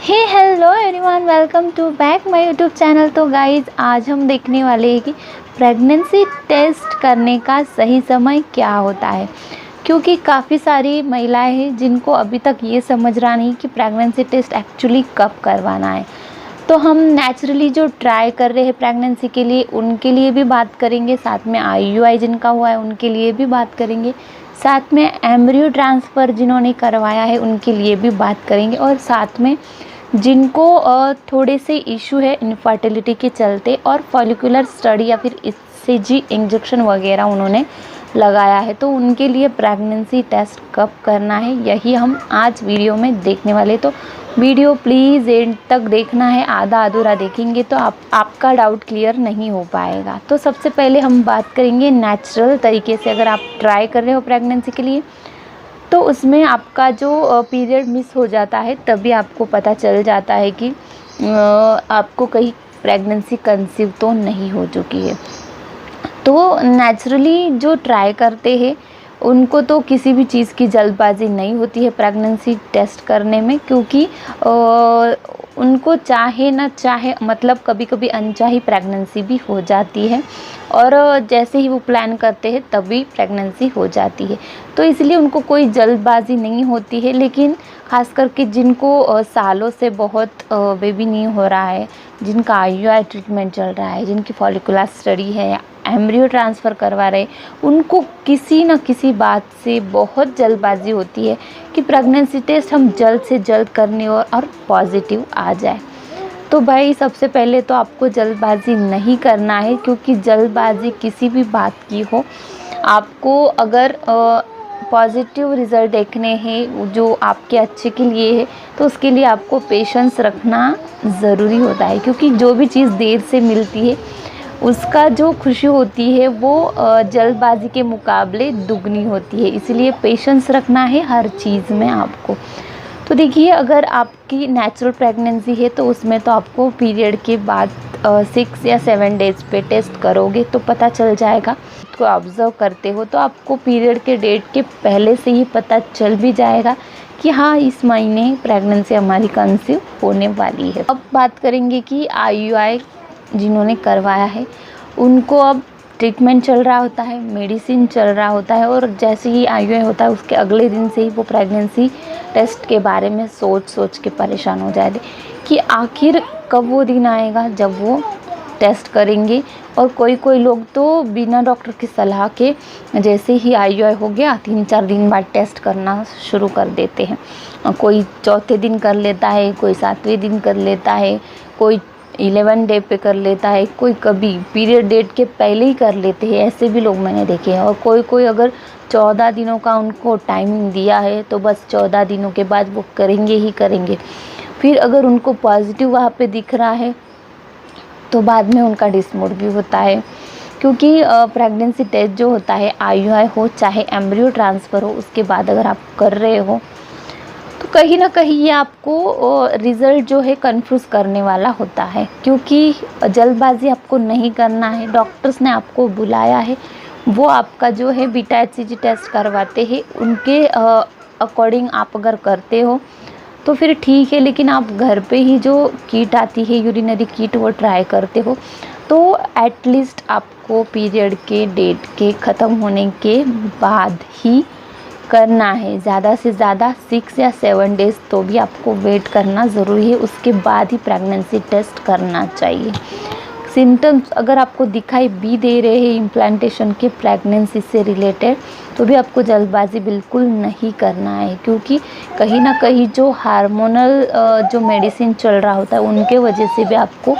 Hey hello everyone, welcome to back my YouTube channel. तो guys, आज हम देखने वाले हैं कि प्रेगनेंसी टेस्ट करने का सही समय क्या होता है, क्योंकि काफ़ी सारी महिलाएं हैं जिनको अभी तक ये समझ रहा नहीं कि प्रेगनेंसी टेस्ट एक्चुअली कब करवाना है। तो हम नेचुरली जो ट्राई कर रहे हैं प्रेगनेंसी के लिए उनके लिए भी बात करेंगे, साथ में IUI जिनका हुआ है उनके लिए भी बात करेंगे, साथ में एम्ब्रियो ट्रांसफ़र जिन्होंने करवाया है उनके लिए भी बात करेंगे, और साथ में जिनको थोड़े से इशू है इनफर्टिलिटी के चलते और फॉलिकुलर स्टडी या फिर ECG इंजेक्शन वगैरह उन्होंने लगाया है, तो उनके लिए प्रेगनेंसी टेस्ट कब करना है यही हम आज वीडियो में देखने वाले। तो वीडियो प्लीज़ एंड तक देखना है, आधा अधूरा देखेंगे तो आपका डाउट क्लियर नहीं हो पाएगा। तो सबसे पहले हम बात करेंगे नेचुरल तरीके से। अगर आप ट्राई कर रहे हो प्रेगनेंसी के लिए तो उसमें आपका जो पीरियड मिस हो जाता है तभी आपको पता चल जाता है कि आपको कहीं प्रेगनेंसी कंसीव तो नहीं हो चुकी है। तो नेचुरली जो ट्राई करते हैं उनको तो किसी भी चीज़ की जल्दबाजी नहीं होती है प्रेगनेंसी टेस्ट करने में, क्योंकि उनको चाहे ना चाहे मतलब कभी कभी अनचाही प्रेगनेंसी भी हो जाती है, और जैसे ही वो प्लान करते हैं तभी प्रेगनेंसी हो जाती है। तो इसलिए उनको कोई जल्दबाजी नहीं होती है। लेकिन ख़ास करके जिनको सालों से बहुत बेबी नहीं हो रहा है, जिनका IUI ट्रीटमेंट चल रहा है, जिनकी फॉलिकुलर स्टडी है, एम्ब्रियो ट्रांसफ़र करवा रहे, उनको किसी न किसी बात से बहुत जल्दबाजी होती है कि प्रेगनेंसी टेस्ट हम जल्द से जल्द करने और पॉजिटिव आ जाए। तो भाई सबसे पहले तो आपको जल्दबाजी नहीं करना है, क्योंकि जल्दबाजी किसी भी बात की हो, आपको अगर पॉजिटिव रिज़ल्ट देखने हैं जो आपके अच्छे के लिए है तो उसके लिए आपको पेशेंस रखना ज़रूरी होता है, क्योंकि जो भी चीज़ देर से मिलती है उसका जो खुशी होती है वो जल्दबाजी के मुकाबले दुगनी होती है। इसलिए पेशेंस रखना है हर चीज़ में आपको। तो देखिए, अगर आपकी नेचुरल प्रेगनेंसी है तो उसमें तो आपको पीरियड के बाद 6 या 7 डेज़ पे टेस्ट करोगे तो पता चल जाएगा। को ऑब्ज़र्व करते हो तो आपको पीरियड के डेट के पहले से ही पता चल भी जाएगा कि हाँ, इस महीने प्रेगनेंसी हमारी कंसीव होने वाली है। अब बात करेंगे कि IUI जिन्होंने करवाया है उनको अब ट्रीटमेंट चल रहा होता है, मेडिसिन चल रहा होता है, और जैसे ही IUI होता है उसके अगले दिन से ही वो प्रेगनेंसी टेस्ट के बारे में सोच के परेशान हो जाते कि आखिर कब वो दिन आएगा जब वो टेस्ट करेंगे। और कोई लोग तो बिना डॉक्टर की सलाह के जैसे ही IUI हो गया 3-4 दिन बाद टेस्ट करना शुरू कर देते हैं। कोई चौथे दिन कर लेता है, कोई 7वें दिन कर लेता है, कोई 11 डे पे कर लेता है, कोई कभी पीरियड डेट के पहले ही कर लेते हैं। ऐसे भी लोग मैंने देखे हैं। और कोई अगर 14 दिनों का उनको टाइमिंग दिया है तो बस 14 दिनों के बाद वो करेंगे ही करेंगे। फिर अगर उनको पॉजिटिव वहाँ पे दिख रहा है तो बाद में उनका डिसमूड भी होता है, क्योंकि प्रेगनेंसी टेस्ट जो होता है IUI हो चाहे एम्ब्रियो ट्रांसफ़र हो, उसके बाद अगर आप कर रहे हो तो कहीं ना कहीं ये आपको रिज़ल्ट जो है कंफ्यूज करने वाला होता है, क्योंकि जल्दबाजी आपको नहीं करना है। डॉक्टर्स ने आपको बुलाया है, वो आपका जो है बीटा HCG टेस्ट करवाते हैं, उनके अकॉर्डिंग आप अगर करते हो तो फिर ठीक है। लेकिन आप घर पे ही जो किट आती है यूरिनरी किट वो ट्राई करते हो तो एटलीस्ट आपको पीरियड के डेट के ख़त्म होने के बाद ही करना है। ज़्यादा से ज़्यादा 6 या 7 डेज़ तो भी आपको वेट करना ज़रूरी है, उसके बाद ही प्रेगनेंसी टेस्ट करना चाहिए। सिम्टम्स अगर आपको दिखाई भी दे रहे हैं इम्प्लांटेशन के प्रेगनेंसी से रिलेटेड तो भी आपको जल्दबाजी बिल्कुल नहीं करना है, क्योंकि कहीं ना कहीं जो हार्मोनल जो मेडिसिन चल रहा होता है उनके वजह से भी आपको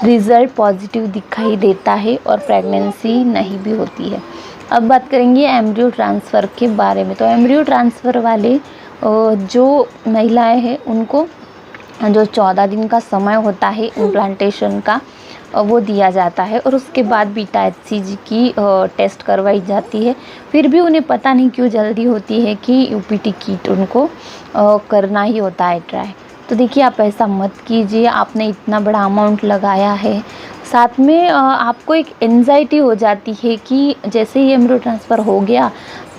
रिज़ल्ट पॉजिटिव दिखाई देता है और प्रेगनेंसी नहीं भी होती है। अब बात करेंगे एम्ब्रियो ट्रांसफ़र के बारे में। तो एम्ब्रियो ट्रांसफ़र वाले जो महिलाएं हैं उनको जो 14 दिन का समय होता है इम्प्लांटेशन का वो दिया जाता है, और उसके बाद बीटा HCG की टेस्ट करवाई जाती है। फिर भी उन्हें पता नहीं क्यों जल्दी होती है कि UPT किट उनको करना ही होता है ट्राई। तो देखिए, आप ऐसा मत कीजिए। आपने इतना बड़ा अमाउंट लगाया है, साथ में आपको एक एंजाइटी हो जाती है कि जैसे ही एम्ब्रियो ट्रांसफ़र हो गया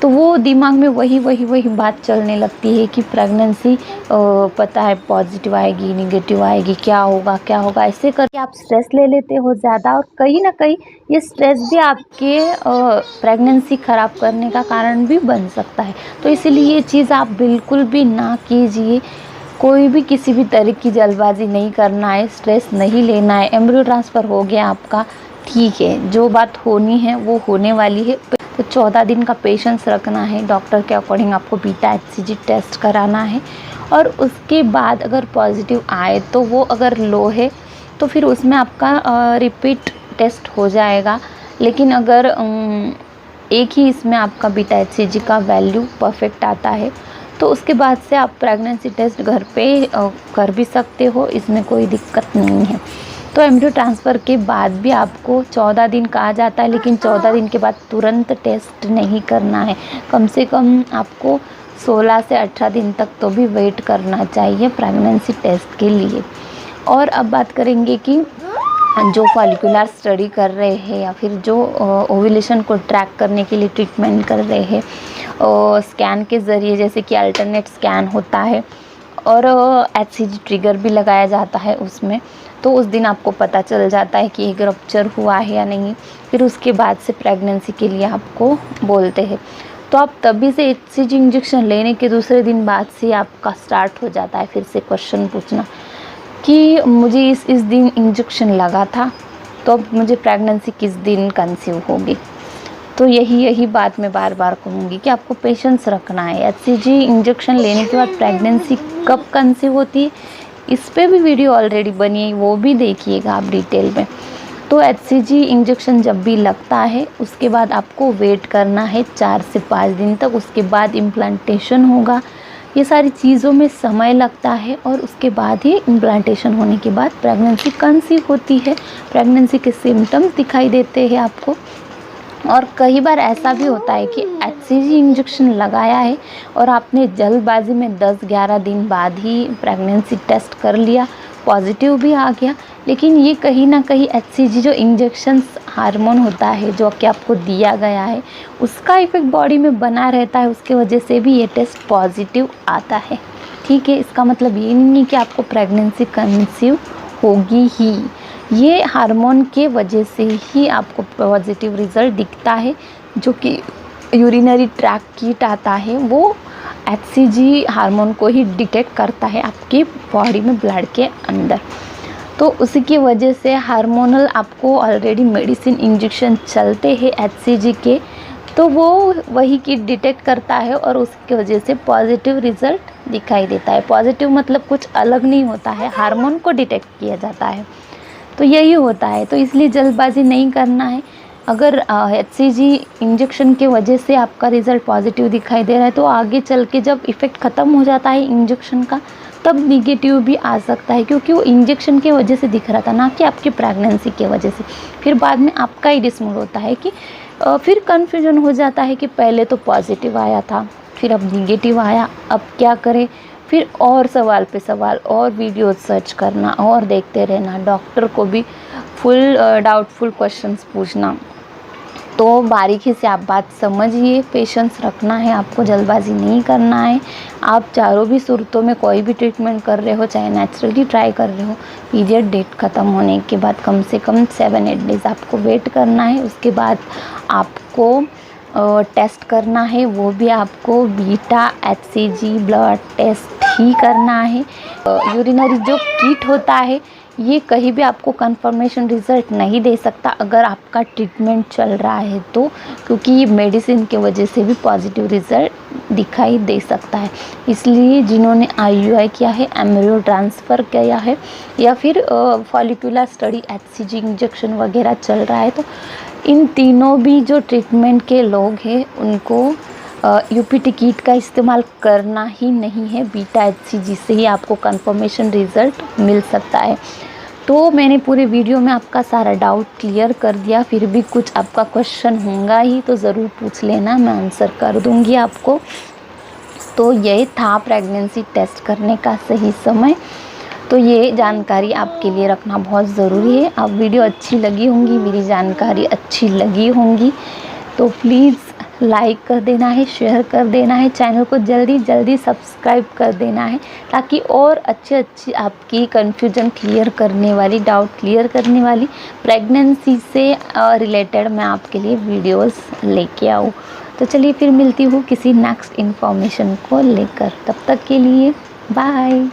तो वो दिमाग में वही बात चलने लगती है कि प्रेगनेंसी पता है पॉजिटिव आएगी, नेगेटिव आएगी, क्या होगा, ऐसे करके आप स्ट्रेस ले लेते हो ज़्यादा, और कहीं ना कहीं ये स्ट्रेस भी आपके प्रेगनेंसी ख़राब करने का कारण भी बन सकता है। तो इसीलिए ये चीज़ आप बिल्कुल भी ना कीजिए। कोई भी किसी भी तरह की जल्दबाजी नहीं करना है, स्ट्रेस नहीं लेना है। एम्ब्रियो ट्रांसफ़र हो गया आपका, ठीक है, जो बात होनी है वो होने वाली है। तो 14 दिन का पेशेंस रखना है, डॉक्टर के अकॉर्डिंग आपको बीटा HCG टेस्ट कराना है, और उसके बाद अगर पॉजिटिव आए तो वो अगर लो है तो फिर उसमें आपका रिपीट टेस्ट हो जाएगा। लेकिन अगर एक ही इसमें आपका बीटा HCG का वैल्यू परफेक्ट आता है तो उसके बाद से आप प्रेगनेंसी टेस्ट घर पे कर भी सकते हो, इसमें कोई दिक्कत नहीं है। तो एम्ब्रियो ट्रांसफ़र के बाद भी आपको 14 दिन कहा जाता है, लेकिन 14 दिन के बाद तुरंत टेस्ट नहीं करना है। कम से कम आपको 16 से 18 दिन तक तो भी वेट करना चाहिए प्रेगनेंसी टेस्ट के लिए। और अब बात करेंगे कि जो फॉलिकुलर स्टडी कर रहे हैं या फिर जो ओव्यूलेशन को ट्रैक करने के लिए ट्रीटमेंट कर रहे हैं स्कैन के ज़रिए, जैसे कि अल्टरनेट स्कैन होता है और HCG ट्रिगर भी लगाया जाता है उसमें, तो उस दिन आपको पता चल जाता है कि एक रप्चर हुआ है या नहीं। फिर उसके बाद से प्रेगनेंसी के लिए आपको बोलते हैं, तो आप तभी से HCG इंजेक्शन लेने के दूसरे दिन बाद से आपका स्टार्ट हो जाता है फिर से क्वेश्चन पूछना कि मुझे इस दिन इंजेक्शन लगा था, तो अब मुझे प्रेगनेंसी किस दिन कंसीव होगी। तो यही बात मैं बार बार कहूँगी कि आपको पेशेंस रखना है। HCG इंजेक्शन लेने के बाद प्रेगनेंसी कब कंसीव होती है, इस पे भी वीडियो ऑलरेडी बनी है, वो भी देखिएगा आप डिटेल में। तो HCG इंजेक्शन जब भी लगता है उसके बाद आपको वेट करना है 4 से 5 दिन तक, उसके बाद इम्प्लांटेशन होगा। ये सारी चीज़ों में समय लगता है और उसके बाद ही इम्प्लांटेशन होने के बाद प्रेगनेंसी कंसीव होती है। प्रेगनेंसी के सिम्टम्स दिखाई देते हैं आपको। और कई बार ऐसा भी होता है कि HCG इंजेक्शन लगाया है और आपने जल्दबाजी में 10-11 दिन बाद ही प्रेगनेंसी टेस्ट कर लिया, पॉजिटिव भी आ गया, लेकिन ये कहीं ना कहीं HCG जो इंजेक्शन्स हार्मोन होता है जो कि आपको दिया गया है उसका इफेक्ट बॉडी में बना रहता है, उसके वजह से भी ये टेस्ट पॉजिटिव आता है। ठीक है, इसका मतलब ये नहीं कि आपको प्रेगनेंसी कंसीव होगी ही, ये हार्मोन के वजह से ही आपको पॉजिटिव रिज़ल्ट दिखता है। जो कि यूरिनरी ट्रैक किट आता है वो HCG हार्मोन को ही डिटेक्ट करता है आपकी बॉडी में, ब्लड के अंदर। तो उसी की वजह से हार्मोनल आपको ऑलरेडी मेडिसिन इंजेक्शन चलते हैं HCG के, तो वो वही किट डिटेक्ट करता है और उसकी वजह से पॉजिटिव रिज़ल्ट दिखाई देता है। पॉजिटिव मतलब कुछ अलग नहीं होता है, हार्मोन को डिटेक्ट किया जाता है, तो यही होता है। तो इसलिए जल्दबाजी नहीं करना है। अगर HCG इंजेक्शन के वजह से आपका रिज़ल्ट पॉजिटिव दिखाई दे रहा है तो आगे चल के जब इफ़ेक्ट ख़त्म हो जाता है इंजेक्शन का तब निगेटिव भी आ सकता है, क्योंकि वो इंजेक्शन के वजह से दिख रहा था ना कि आपकी प्रेगनेंसी के वजह से। फिर बाद में आपका ही डिसमूड होता है कि फिर कन्फ्यूजन हो जाता है कि पहले तो पॉजिटिव आया था फिर अब निगेटिव आया, अब क्या करें। फिर और सवाल पे सवाल और वीडियोस सर्च करना और देखते रहना, डॉक्टर को भी फुल डाउटफुल क्वेश्चंस पूछना। तो बारीकी से आप बात समझिए, पेशेंस रखना है, आपको जल्दबाजी नहीं करना है। आप चारों भी सूरतों में कोई भी ट्रीटमेंट कर रहे हो, चाहे नेचुरली ट्राई कर रहे हो, पीरियड डेट ख़त्म होने के बाद कम से कम 7-8 डेज़ आपको वेट करना है। उसके बाद आपको टेस्ट करना है, वो भी आपको बीटा HCG ब्लड टेस्ट ही करना है। यूरिनरी जो किट होता है ये कहीं भी आपको कंफर्मेशन रिज़ल्ट नहीं दे सकता अगर आपका ट्रीटमेंट चल रहा है तो, क्योंकि ये मेडिसिन के वजह से भी पॉजिटिव रिज़ल्ट दिखाई दे सकता है। इसलिए जिन्होंने IUI किया है, एम्ब्रियो ट्रांसफ़र किया है या फिर फॉलिकुलर स्टडी HCG इंजेक्शन वगैरह चल रहा है, तो इन तीनों भी जो ट्रीटमेंट के लोग हैं उनको UPT किट का इस्तेमाल करना ही नहीं है। बीटा HCG से ही आपको कंफर्मेशन रिज़ल्ट मिल सकता है। तो मैंने पूरे वीडियो में आपका सारा डाउट क्लियर कर दिया, फिर भी कुछ आपका क्वेश्चन होगा ही तो ज़रूर पूछ लेना, मैं आंसर कर दूँगी आपको। तो यही था प्रेगनेंसी टेस्ट करने का सही समय। तो ये जानकारी आपके लिए रखना बहुत ज़रूरी है। आप वीडियो अच्छी लगी होंगी, मेरी जानकारी अच्छी लगी होंगी तो प्लीज़ लाइक कर देना है, शेयर कर देना है, चैनल को जल्दी जल्दी सब्सक्राइब कर देना है, ताकि और अच्छी आपकी कन्फ्यूजन क्लियर करने वाली, डाउट क्लियर करने वाली, प्रेगनेंसी से रिलेटेड मैं आपके लिए वीडियोस लेके आऊँ। तो चलिए फिर मिलती हूँ किसी नेक्स्ट इन्फॉर्मेशन को लेकर। तब तक के लिए बाय।